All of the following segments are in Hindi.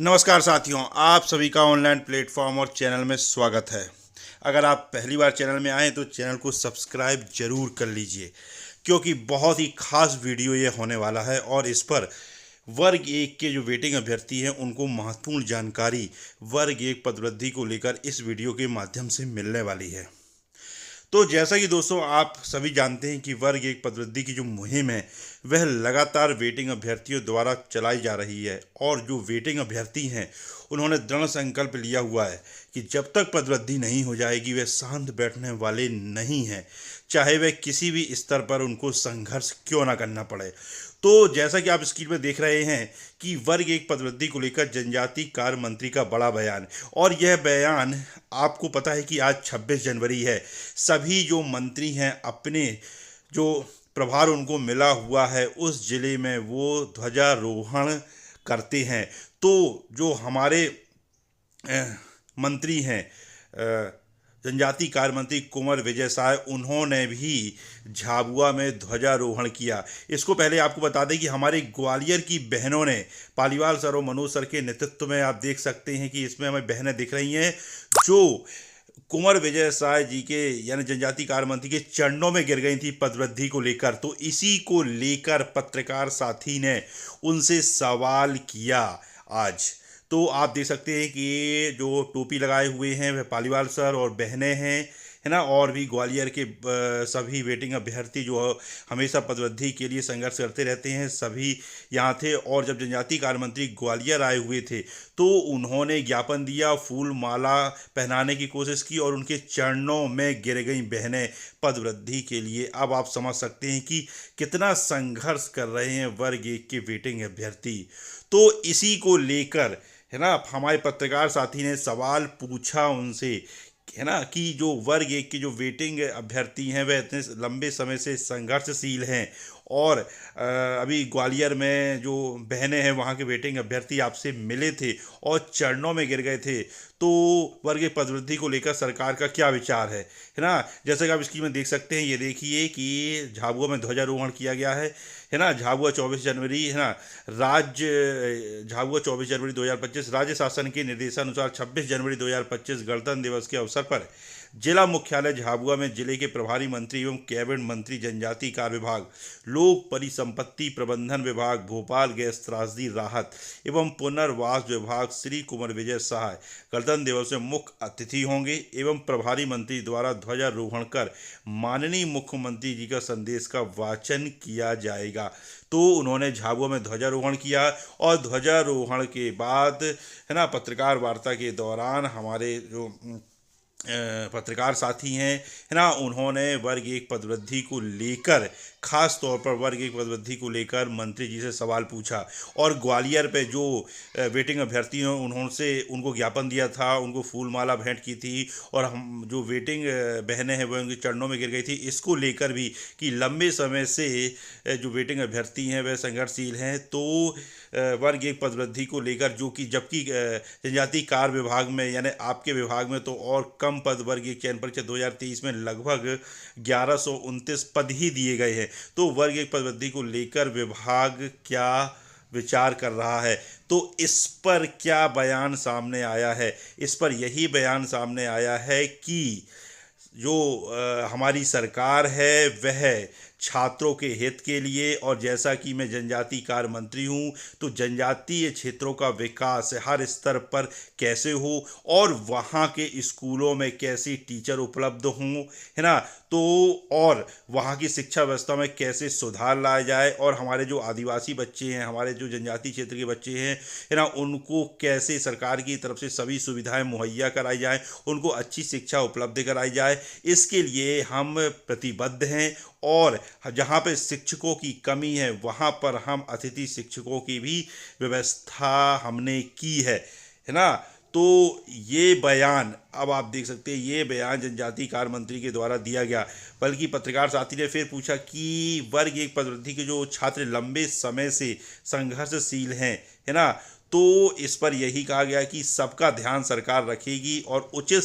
नमस्कार साथियों, आप सभी का ऑनलाइन प्लेटफॉर्म और चैनल में स्वागत है। अगर आप पहली बार चैनल में आए तो चैनल को सब्सक्राइब जरूर कर लीजिए, क्योंकि बहुत ही खास वीडियो ये होने वाला है और इस पर वर्ग एक के जो वेटिंग अभ्यर्थी हैं उनको महत्वपूर्ण जानकारी वर्ग एक पदवृद्धि को लेकर इस वीडियो के माध्यम से मिलने वाली है। तो जैसा कि दोस्तों आप सभी जानते हैं कि वर्ग एक पदवृद्धि की जो मुहिम है वह लगातार वेटिंग अभ्यर्थियों द्वारा चलाई जा रही है और जो वेटिंग अभ्यर्थी हैं उन्होंने दृढ़ संकल्प लिया हुआ है कि जब तक पदवृद्धि नहीं हो जाएगी वे शांत बैठने वाले नहीं हैं, चाहे वह किसी भी स्तर पर उनको संघर्ष क्यों ना करना पड़े। तो जैसा कि आप स्क्रीन में देख रहे हैं कि वर्ग एक पदवृद्धि को लेकर जनजातीय कार्य मंत्री का बड़ा बयान, और यह बयान आपको पता है कि आज 26 जनवरी है। सभी जो मंत्री हैं अपने जो प्रभार उनको मिला हुआ है उस जिले में वो ध्वजारोहण करते हैं। तो जो हमारे मंत्री हैं जनजातीय कार्य मंत्री कुंवर विजय शाह, उन्होंने भी झाबुआ में ध्वजारोहण किया। इसको पहले आपको बता दें कि हमारे ग्वालियर की बहनों ने पालीवाल सर और मनोज सर के नेतृत्व में, आप देख सकते हैं कि इसमें हमें बहनें दिख रही हैं जो कुंवर विजय शाह जी के यानी जनजातीय कार्य मंत्री के चरणों में गिर गई थी पदवृद्धि को लेकर। तो इसी को लेकर पत्रकार साथी ने उनसे सवाल किया आज। तो आप देख सकते हैं कि ये जो टोपी लगाए हुए हैं वह पालीवाल सर और बहनें हैं, है ना। और भी ग्वालियर के सभी वेटिंग अभ्यर्थी जो हमेशा पदवृद्धि के लिए संघर्ष करते रहते हैं सभी यहाँ थे। और जब जनजातीय कार्य मंत्री ग्वालियर आए हुए थे तो उन्होंने ज्ञापन दिया, फूल माला पहनाने की कोशिश की और उनके चरणों में गिर गई बहनें पदवृद्धि के लिए। अब आप समझ सकते हैं कि कितना संघर्ष कर रहे हैं वर्ग एक के वेटिंग अभ्यर्थी। तो इसी को लेकर, है ना, हमारे पत्रकार साथी ने सवाल पूछा उनसे, है ना, कि जो वर्ग एक के जो वेटिंग अभ्यर्थी हैं वह इतने लंबे समय से संघर्षशील हैं और अभी ग्वालियर में जो बहनें हैं वहाँ के वेटिंग अभ्यर्थी आपसे मिले थे और चरणों में गिर गए थे। तो वर्ग एक पदवृद्धि को लेकर सरकार का क्या विचार है ना। जैसे कि आप स्क्रीन में देख सकते हैं, ये देखिए कि झाबुआ में ध्वजारोहण किया गया है ना। झाबुआ 24 जनवरी, है ना। झाबुआ 24 जनवरी 2025 राज्य शासन के निर्देशानुसार 26 जनवरी 2025 गणतंत्र दिवस के अवसर पर जिला मुख्यालय झाबुआ में जिले के प्रभारी मंत्री एवं कैबिनेट मंत्री जनजातीय कार्य विभाग, लोक परिसंपत्ति प्रबंधन विभाग, भोपाल गैस त्रासदी राहत एवं पुनर्वास विभाग श्री कुंवर विजय शाह गणतंत्र दिवस में मुख्य अतिथि होंगे एवं प्रभारी मंत्री द्वारा ध्वजारोहण कर माननीय मुख्यमंत्री जी का संदेश का वाचन किया जाएगा। तो उन्होंने झाबुआ में ध्वजारोहण किया और ध्वजारोहण के बाद, है ना, पत्रकार वार्ता के दौरान हमारे जो पत्रकार साथी हैं, है ना, उन्होंने वर्ग एक पदवृद्धि को लेकर, खास तौर पर वर्ग एक पदवृद्धि को लेकर मंत्री जी से सवाल पूछा। और ग्वालियर पे जो वेटिंग अभ्यर्थी हैं उनको ज्ञापन दिया था, उनको फूल माला भेंट की थी और हम जो वेटिंग बहनें हैं वह उनके चरणों में गिर गई थी। इसको लेकर भी कि लंबे समय से जो वेटिंग अभ्यर्थी हैं वह संघर्षशील हैं। तो वर्ग एक पदवृद्धि को लेकर, जो कि जबकि जनजातीय कार्य विभाग में यानी आपके विभाग में तो और कम पद वर्ग एक चयन परीक्षा 2023 में लगभग 1129 पद ही दिए गए हैं। तो वर्ग एक पदवृद्धि को लेकर विभाग क्या विचार कर रहा है, तो इस पर क्या बयान सामने आया है। इस पर यही बयान सामने आया है कि जो हमारी सरकार है वह छात्रों के हित के लिए, और जैसा कि मैं जनजातीय कार्य मंत्री हूँ तो जनजातीय क्षेत्रों का विकास हर स्तर पर कैसे हो और वहाँ के स्कूलों में कैसे टीचर उपलब्ध हों, है ना। तो और वहाँ की शिक्षा व्यवस्था में कैसे सुधार लाया जाए और हमारे जो आदिवासी बच्चे हैं, हमारे जो जनजातीय क्षेत्र के बच्चे हैं, है ना, उनको कैसे सरकार की तरफ से सभी सुविधाएं मुहैया कराई जाए, उनको अच्छी शिक्षा उपलब्ध कराई जाए। इसके लिए हम प्रतिबद्ध हैं और जहाँ पे शिक्षकों की कमी है वहाँ पर हम अतिथि शिक्षकों की भी व्यवस्था हमने की है ना। तो ये बयान, अब आप देख सकते हैं, ये बयान जनजातीय कार्य मंत्री के द्वारा दिया गया। बल्कि पत्रकार साथी ने फिर पूछा कि वर्ग एक पदवृद्धि के जो छात्र लंबे समय से संघर्षशील हैं, है ना, तो इस पर यही कहा गया कि सबका ध्यान सरकार रखेगी और उचित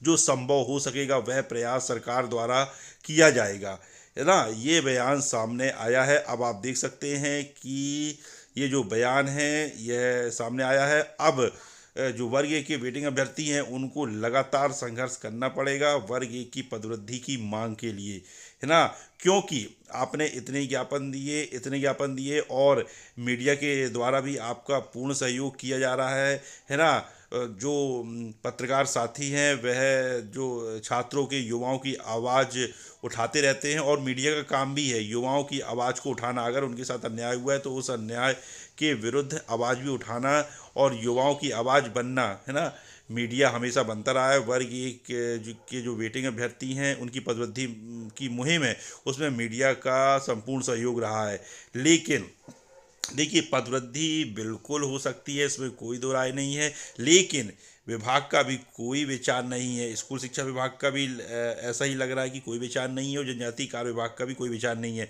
जो संभव हो सकेगा वह प्रयास सरकार द्वारा किया जाएगा, है ना। ये बयान सामने आया है। अब आप देख सकते हैं कि ये जो बयान है यह सामने आया है। अब जो वर्ग ए के वेटिंग अभ्यर्थी हैं उनको लगातार संघर्ष करना पड़ेगा वर्ग ए की पदवृद्धि की मांग के लिए, है ना, क्योंकि आपने इतने ज्ञापन दिए और मीडिया के द्वारा भी आपका पूर्ण सहयोग किया जा रहा है ना। जो पत्रकार साथी हैं वह जो छात्रों के युवाओं की आवाज़ उठाते रहते हैं और मीडिया का काम भी है युवाओं की आवाज़ को उठाना। अगर उनके साथ अन्याय हुआ है तो उस अन्याय के विरुद्ध आवाज़ भी उठाना और युवाओं की आवाज़ बनना, है ना। मीडिया हमेशा बनता रहा है। वर्ग एक के जो वेटिंग अभ्यर्थी हैं उनकी पदवृद्धि की मुहिम है उसमें मीडिया का संपूर्ण सहयोग रहा है। लेकिन देखिए, पदवृद्धि बिल्कुल हो सकती है, इसमें कोई दो राय नहीं है, लेकिन विभाग का भी कोई विचार नहीं है। स्कूल शिक्षा विभाग का भी ऐसा ही लग रहा है कि कोई विचार नहीं है और जनजातीय कार्य विभाग का भी कोई विचार नहीं है।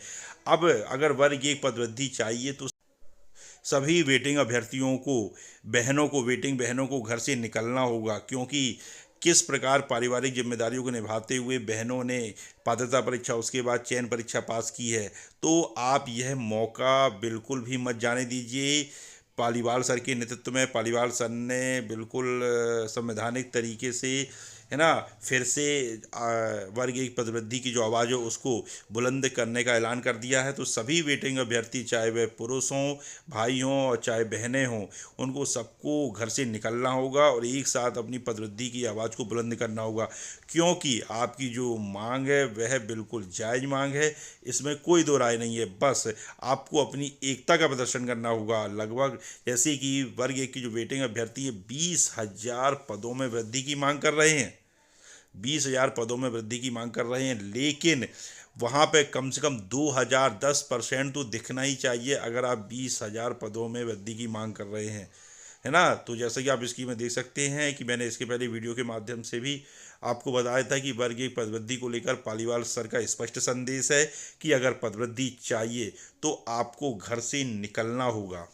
अब अगर वर्ग एक पदवृद्धि चाहिए तो सभी वेटिंग बहनों को घर से निकलना होगा, क्योंकि किस प्रकार पारिवारिक जिम्मेदारियों को निभाते हुए बहनों ने पात्रता परीक्षा उसके बाद चयन परीक्षा पास की है। तो आप यह मौका बिल्कुल भी मत जाने दीजिए। पालीवाल सर के नेतृत्व में पालीवाल सर ने बिल्कुल संवैधानिक तरीके से, है ना, फिर से वर्ग एक पदवृद्धि की जो आवाज़ है उसको बुलंद करने का ऐलान कर दिया है। तो सभी वेटिंग अभ्यर्थी, चाहे वह पुरुष हों, भाई हों और चाहे बहनें हों, उनको सबको घर से निकलना होगा और एक साथ अपनी पदवृद्धि की आवाज़ को बुलंद करना होगा, क्योंकि आपकी जो मांग है वह बिल्कुल जायज़ मांग है, इसमें कोई दो राय नहीं है। बस आपको अपनी एकता का प्रदर्शन करना होगा। लगभग जैसे कि वर्ग एक की जो वेटिंग अभ्यर्थी है 20,000 पदों में वृद्धि की मांग कर रहे हैं, 20,000 पदों में वृद्धि की मांग कर रहे हैं, लेकिन वहाँ पे कम से कम 2,010% तो दिखना ही चाहिए अगर आप 20,000 पदों में वृद्धि की मांग कर रहे हैं, है ना। तो जैसे कि आप इसकी में देख सकते हैं कि मैंने इसके पहले वीडियो के माध्यम से भी आपको बताया था कि वर्ग एक पदवृद्धि को लेकर पालीवाल सर का स्पष्ट संदेश है कि अगर पदवृद्धि चाहिए तो आपको घर से निकलना होगा,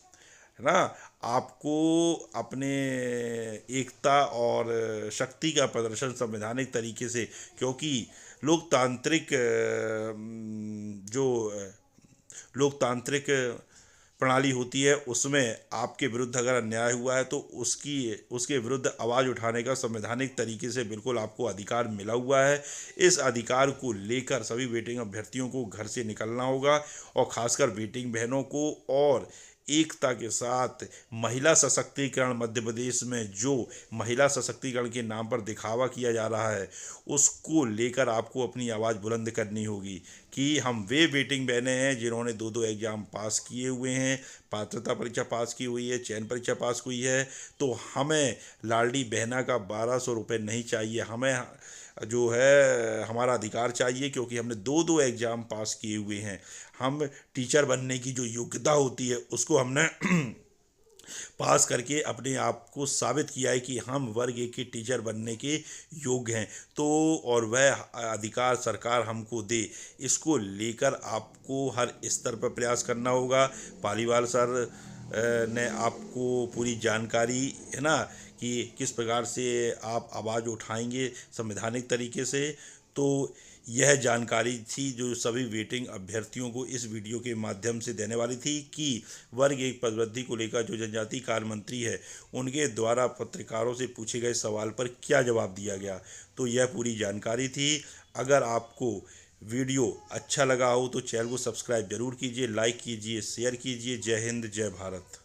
है ना। आपको अपने एकता और शक्ति का प्रदर्शन संवैधानिक तरीके से, क्योंकि लोकतांत्रिक जो लोकतांत्रिक प्रणाली होती है उसमें आपके विरुद्ध अगर अन्याय हुआ है तो उसके विरुद्ध आवाज़ उठाने का संवैधानिक तरीके से बिल्कुल आपको अधिकार मिला हुआ है। इस अधिकार को लेकर सभी वेटिंग अभ्यर्थियों को घर से निकलना होगा और ख़ासकर वेटिंग बहनों को, और एकता के साथ महिला सशक्तिकरण, मध्य प्रदेश में जो महिला सशक्तिकरण के नाम पर दिखावा किया जा रहा है उसको लेकर आपको अपनी आवाज़ बुलंद करनी होगी कि हम वे वेटिंग बहनें हैं जिन्होंने 2-2 एग्ज़ाम पास किए हुए हैं, पात्रता परीक्षा पास की हुई है, चयन परीक्षा पास हुई है, तो हमें लाडली बहना का 1,200 रुपये नहीं चाहिए, हमें जो है हमारा अधिकार चाहिए, क्योंकि हमने 2-2 एग्ज़ाम पास किए हुए हैं। हम टीचर बनने की जो योग्यता होती है उसको हमने पास करके अपने आप को साबित किया है कि हम वर्ग एक के टीचर बनने के योग्य हैं। तो और वह अधिकार सरकार हमको दे, इसको लेकर आपको हर स्तर पर प्रयास करना होगा। पालीवाल सर ने आपको पूरी जानकारी, है ना, कि किस प्रकार से आप आवाज़ उठाएंगे संवैधानिक तरीके से। तो यह जानकारी थी जो सभी वेटिंग अभ्यर्थियों को इस वीडियो के माध्यम से देने वाली थी कि वर्ग एक पदवृद्धि को लेकर जो जनजातीय कार्य मंत्री है उनके द्वारा पत्रकारों से पूछे गए सवाल पर क्या जवाब दिया गया। तो यह पूरी जानकारी थी। अगर आपको वीडियो अच्छा लगा हो तो चैनल को सब्सक्राइब जरूर कीजिए, लाइक कीजिए, शेयर कीजिए। जय हिंद, जय भारत।